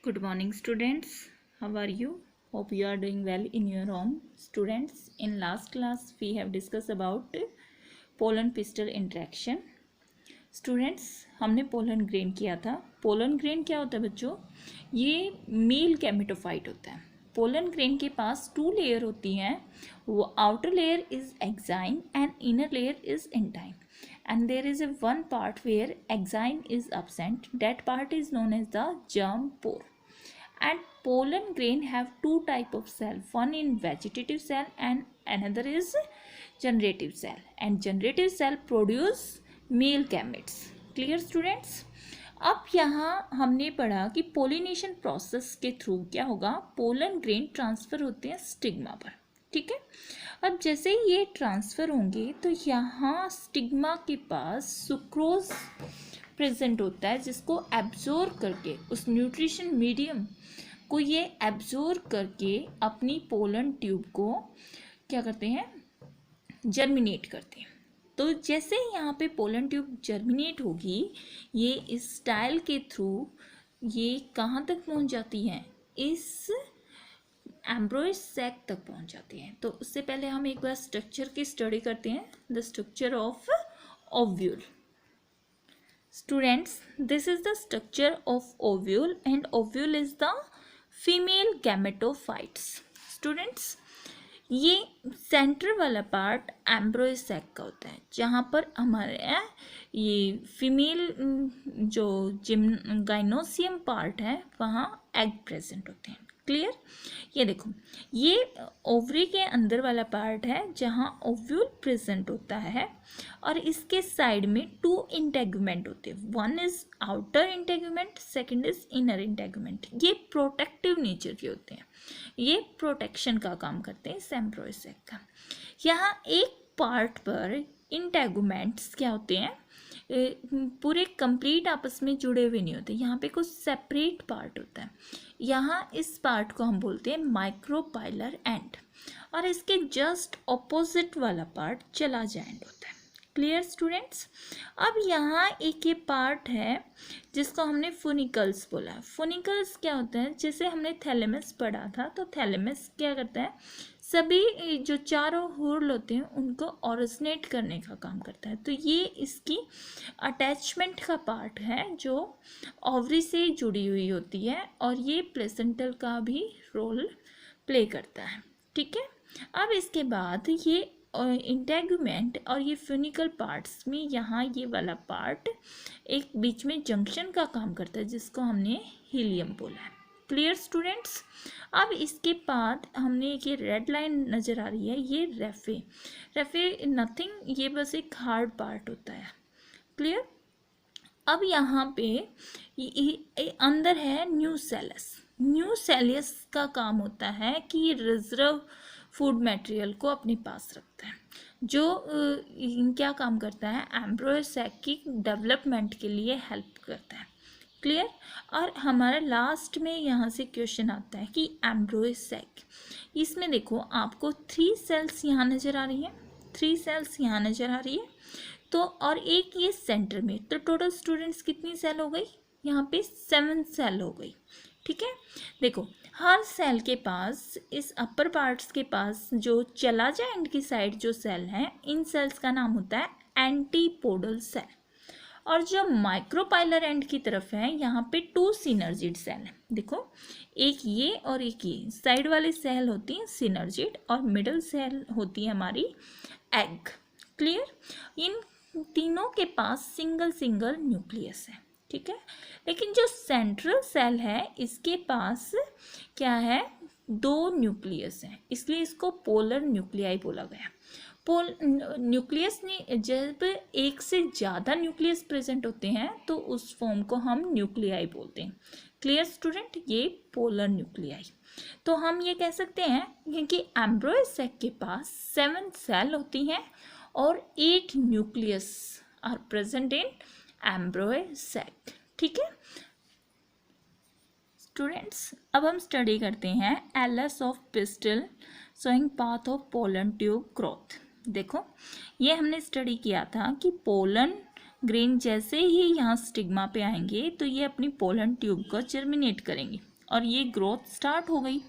Good morning, students. How are you? Hope you are doing well in your home. Students, in last class we have discussed about pollen pistil interaction. Students, हमने pollen grain किया था. Pollen grain क्या होता है बच्चों? ये male gametophyte होता है. पोलन ग्रेन के पास 2 लेयर होती हैं. वो outer layer is exine and inner layer is एंटाइन. And there is a one part where exine is absent. That part is known as the germ pore. And pollen grain have 2 type of cell. One in vegetative cell and another is generative cell. And generative cell produce male gametes. Clear students? अब यहाँ हमने पढ़ा कि pollination process के through क्या होगा, pollen grain transfer होते हैं स्टिग्मा पर. ठीक है. अब जैसे ये ट्रांसफ़र होंगे तो यहाँ स्टिग्मा के पास सुक्रोज प्रेजेंट होता है, जिसको एब्जॉर्ब करके उस न्यूट्रिशन मीडियम को ये एब्जॉर्ब करके अपनी पोलन ट्यूब को क्या करते हैं, जर्मिनेट करते हैं. तो जैसे यहाँ पे पोलन ट्यूब जर्मिनेट होगी, ये इस स्टाइल के थ्रू ये कहाँ तक पहुँच जाती है, इस एम्ब्रॉयड सैक तक पहुंच जाती हैं. तो उससे पहले हम एक बार स्ट्रक्चर की स्टडी करते हैं. The structure of ovule. Students, this is the structure of ovule and ovule is the female gametophytes. Students, ये सेंटर वाला पार्ट एम्ब्रॉयड सैक का होता है, जहाँ पर हमारे ये फीमेल जो गाइनोसियम पार्ट है वहाँ एग प्रेजेंट होते हैं. क्लियर. ये देखो, ये ओवरी के अंदर वाला पार्ट है जहाँ ओव्यूल प्रेजेंट होता है, और इसके साइड में 2 इंटेगुमेंट होते हैं. One is outer integument, second is inner integument. ये प्रोटेक्टिव नेचर के होते हैं, ये प्रोटेक्शन का काम करते हैं इस एम्ब्रॉयड सैक का. यहाँ एक पार्ट पर इंटेगुमेंट्स क्या होते हैं, पूरे कंप्लीट आपस में जुड़े हुए नहीं होते. यहाँ पे कुछ सेपरेट पार्ट होता है. यहाँ इस पार्ट को हम बोलते हैं माइक्रोपाइलर एंड, और इसके जस्ट ऑपोजिट वाला पार्ट चलाजा एंड होता है. Clear students. अब यहाँ एक ये पार्ट है जिसको हमने फुनिकल्स बोला. फुनिकल्स क्या होता है, जैसे हमने थैलेमस पढ़ा था, तो थैलेमस क्या करता है, सभी जो चारों होल होते हैं उनको ओरिजिनेट करने का काम करता है. तो ये इसकी अटैचमेंट का पार्ट है जो ओवरी से जुड़ी हुई होती है, और ये प्लेसेंटल का भी रोल प्ले करता है. ठीक है. अब इसके बाद ये इंटेगुमेंट और ये फ्यूनिकल पार्ट्स में यहाँ ये वाला पार्ट एक बीच में जंक्शन का काम करता है, जिसको हमने हीलियम बोला है. Clear students. अब इसके बाद हमने ये रेड लाइन नज़र आ रही है, ये रेफे नथिंग, ये बस एक हार्ड पार्ट होता है. क्लियर. अब यहाँ पे ये अंदर है न्यूसेलस. न्यूसेलियस का काम होता है कि ये रिजर्व फूड मटेरियल को अपने पास रखता है, जो क्या काम करता है, एम्ब्रॉयड सैक की डेवलपमेंट के लिए हेल्प करता है. क्लियर. और हमारा लास्ट में यहाँ से क्वेश्चन आता है कि एम्ब्रॉयड सैक, इसमें देखो आपको 3 सेल्स यहाँ नज़र आ रही है, 3 सेल्स यहाँ नज़र आ रही है, तो और एक ये सेंटर में, तो टोटल स्टूडेंट्स कितनी सेल हो गई, यहाँ पे 7 सेल हो गई. ठीक है. देखो, हर सेल के पास, इस अपर पार्ट्स के पास जो चलाजा एंड की साइड जो सेल हैं, इन सेल्स का नाम होता है एंटीपोडल सेल. और जो माइक्रोपाइलर एंड की तरफ है, यहाँ पे 2 सिनर्जिड सेल हैं. देखो, एक ये और एक ये. साइड वाली सेल होती है सिनर्जिड, और मिडल सेल होती है हमारी एग. क्लियर. इन तीनों के पास सिंगल न्यूक्लियस है. ठीक है. लेकिन जो सेंट्रल सेल है, इसके पास क्या है, 2 न्यूक्लियस हैं, इसलिए इसको पोलर न्यूक्लियाई बोला गया. न्यूक्लियस ने जब एक से ज़्यादा न्यूक्लियस प्रेजेंट होते हैं तो उस फॉर्म को हम न्यूक्लियाई बोलते हैं. Clear student. ये पोलर न्यूक्लियाई. तो हम ये कह सकते हैं कि एम्ब्रॉयड सैक के पास 7 सेल होती हैं और 8 न्यूक्लियस आर प्रेजेंट इन एम्ब्रॉयड सैक. ठीक है स्टूडेंट्स. अब हम स्टडी करते हैं LS of pistol showing path of pollen tube growth. देखो, ये हमने स्टडी किया था कि पोलन ग्रेन जैसे ही यहाँ स्टिग्मा पे आएंगे तो ये अपनी पोलन ट्यूब को जर्मिनेट करेंगे. और ये ग्रोथ स्टार्ट हो गई।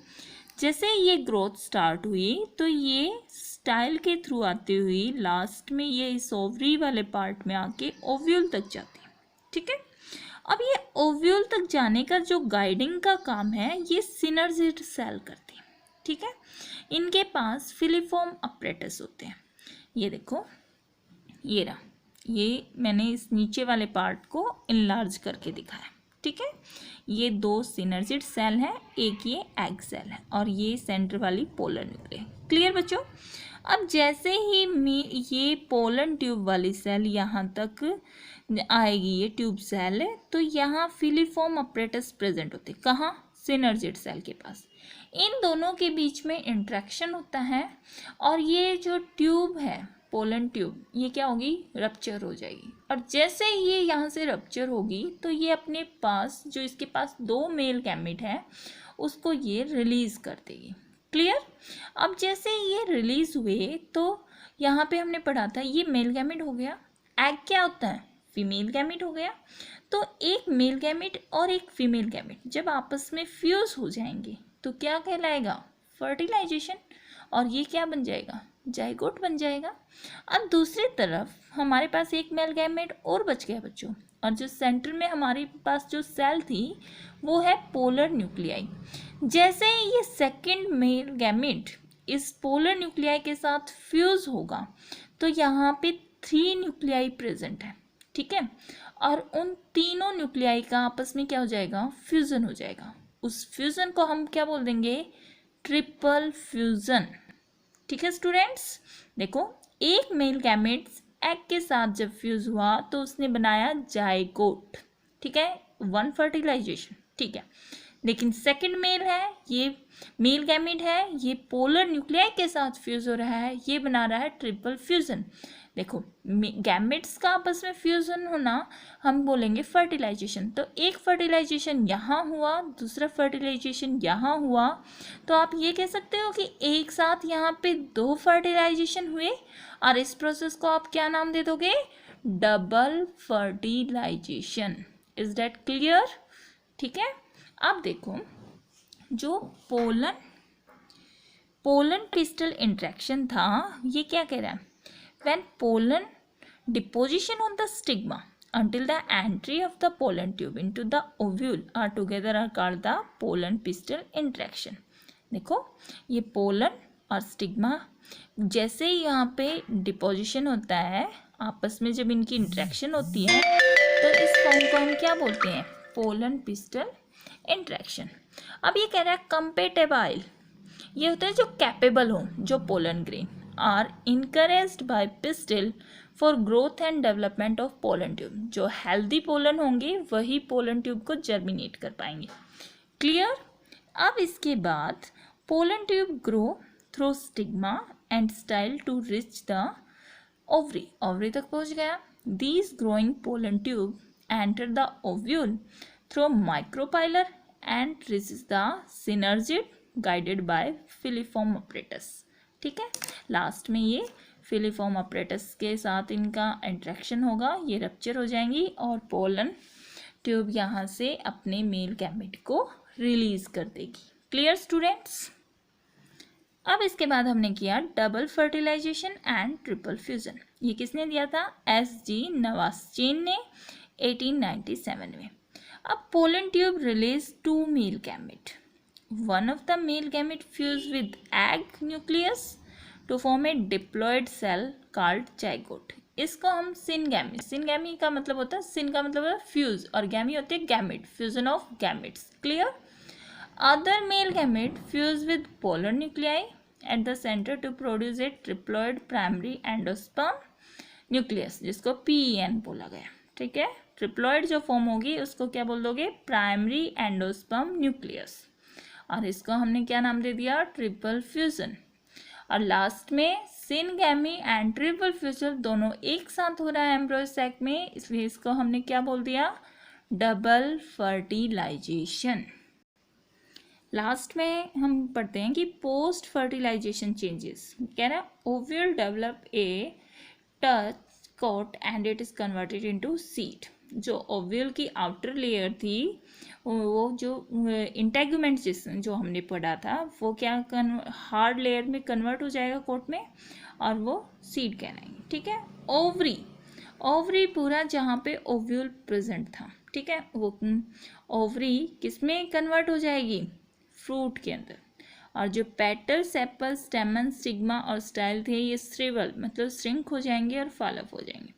जैसे ये ग्रोथ स्टार्ट हुई तो ये स्टाइल के थ्रू आती हुई लास्ट में ये इस ओवरी वाले पार्ट में आके ओव्यूल तक जाती है। ठीक है, अब ये ओव्यूल तक जाने का जो गाइडिंग का काम है ये सिनर्जिड सेल करती है। ठीक है, इनके पास फिलीफॉर्म अपरेटस होते हैं। ये देखो, ये रहा, ये मैंने इस नीचे वाले पार्ट को इनलार्ज करके दिखाया। ठीक है, ये दो सिनर्जिड सेल है, एक ये एग सेल है और ये सेंटर वाली पोलर न्यूक्लियस। क्लियर बच्चों? अब जैसे ही ये पोलन ट्यूब वाली सेल यहाँ तक आएगी, ये ट्यूब सेल है, तो यहाँ फिलीफॉर्म अपरेटस प्रेजेंट होते। कहाँ? सिनर्जिड सेल के पास। इन दोनों के बीच में इंट्रैक्शन होता है और ये जो ट्यूब है पोलन ट्यूब, ये क्या होगी? रप्चर हो जाएगी। और जैसे ही ये यहाँ से रप्चर होगी तो ये अपने पास जो इसके पास दो मेल गैमेट है उसको ये रिलीज कर देगी। क्लियर? अब जैसे ये रिलीज हुए तो यहाँ पे हमने पढ़ा था ये मेल गैमेट हो गया, एग क्या होता है? फीमेल गैमेट हो गया। तो एक मेल गैमेट और एक फीमेल गैमेट जब आपस में फ्यूज हो जाएंगे तो क्या कहलाएगा? फर्टिलाइजेशन। और ये क्या बन जाएगा? जाइगोट बन जाएगा। अब दूसरी तरफ हमारे पास एक मेल गैमेट और बच गया बच्चों, और जो सेंटर में हमारे पास जो सेल थी वो है पोलर न्यूक्लियाई। जैसे ही ये सेकंड मेल गैमेट इस पोलर न्यूक्लियाई के साथ फ्यूज होगा तो यहाँ पे 3 न्यूक्लियाई प्रेजेंट है। ठीक है, और उन तीनों न्यूक्लियाई का आपस में क्या हो जाएगा? फ्यूजन हो जाएगा। उस फ्यूजन को हम क्या बोल देंगे? Triple fusion. ठीक है स्टूडेंट्स, देखो, एक मेल गैमेट्स एग के साथ जब फ्यूज हुआ तो उसने बनाया जाइगोट। ठीक है, 1 फर्टिलाइजेशन। ठीक है, लेकिन सेकंड मेल है, ये मेल गैमेट है, ये पोलर न्यूक्लियाई के साथ फ्यूज हो रहा है, ये बना रहा है ट्रिपल फ्यूजन। देखो, गैमेट्स का आपस में फ्यूजन होना हम बोलेंगे फर्टिलाइजेशन। तो एक फर्टिलाइजेशन यहाँ हुआ, दूसरा फर्टिलाइजेशन यहाँ हुआ, तो आप ये कह सकते हो कि एक साथ यहाँ पे 2 फर्टिलाइजेशन हुए, और इस प्रोसेस को आप क्या नाम दे दोगे? Double fertilization. Is that clear? ठीक है, अब देखो, जो पोलन पिस्टल इंट्रैक्शन था, ये क्या कह रहा है? When pollen deposition on the stigma until the entry of the pollen tube into the ovule are together are called the pollen pistil interaction. देखो, ये पोलन और स्टिग्मा जैसे ही यहाँ पे डिपोजिशन होता है, आपस में जब इनकी इंट्रैक्शन होती है तो इस फॉर्म को हम क्या बोलते हैं? Pollen pistol interaction. अब ये कह रहा है कंपेटेबल, ये होता है जो कैपेबल हो, जो pollen grain are encouraged by pistil for growth and development of pollen tube। जो healthy pollen होंगे वही pollen tube को germinate कर पाएंगे। Clear? अब इसके बाद pollen tube grow through stigma and style to reach the ovary। ovary तक पहुंच गया। These growing pollen tube enter the ovule through micropylar and reaches the synergid guided by filiform apparatus। ठीक है, लास्ट में ये फिलीफॉर्म अपरेटस के साथ इनका इंट्रैक्शन होगा, ये रप्चर हो जाएंगी और पोलन ट्यूब यहाँ से अपने मेल गैमेट को रिलीज कर देगी। Clear students? अब इसके बाद हमने किया double fertilization and triple fusion. ये किसने दिया था? SG नवास्चेन ने 1897 में। अब pollen tube release 2 male gamete. One of the male gamete fuse with egg nucleus to form a diploid cell called zygote। इसको हम सिनगैमी, सिनगैमी का मतलब होता है, सिन का मतलब है फ्यूज और गैमी होते हैं gamete, fusion of gametes. Clear? Other male gamete fuse with polar nuclei at the centre to produce a triploid primary endosperm nucleus, जिसको PEN बोला गया। ठीक है, ट्रिप्लॉइड जो फॉर्म होगी उसको क्या बोल दोगे? Primary endosperm nucleus. और इसको हमने क्या नाम दे दिया? Triple fusion. और लास्ट में सिनगैमी एंड ट्रिपल फ्यूजन दोनों एक साथ हो रहा है एम्ब्रियो सैक में, इसलिए इसको हमने क्या बोल दिया? Double fertilisation. लास्ट में हम पढ़ते हैं कि पोस्ट फर्टिलाइजेशन चेंजेस। कह रहा है ovule develop a touch coat and it is converted into seed. जो ओव्यूल की आउटर लेयर थी वो जो इंटेगुमेंट जो हमने पढ़ा था वो क्या हार्ड लेयर में कन्वर्ट हो जाएगा कोट में और वो सीड कहलाएंगे। ठीक है। ओवरी, ओवरी पूरा जहाँ पे ओव्यूल प्रेजेंट था, ठीक है, वो ओवरी किस में कन्वर्ट हो जाएगी, फ्रूट के अंदर। और जो पेटल, सेपल, स्टेमन, स्टिग्मा और स्टाइल थे ये श्रिवल मतलब श्रिंक हो जाएंगे और फॉल अप हो जाएंगे।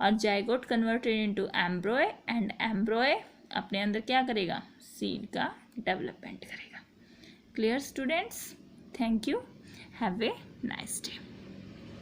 और जाइगोट कन्वर्टेड इनटू एम्ब्रॉय एंड एम्ब्रॉय अपने अंदर क्या करेगा, सीड का डेवलपमेंट करेगा। Clear students? Thank you, have a nice day.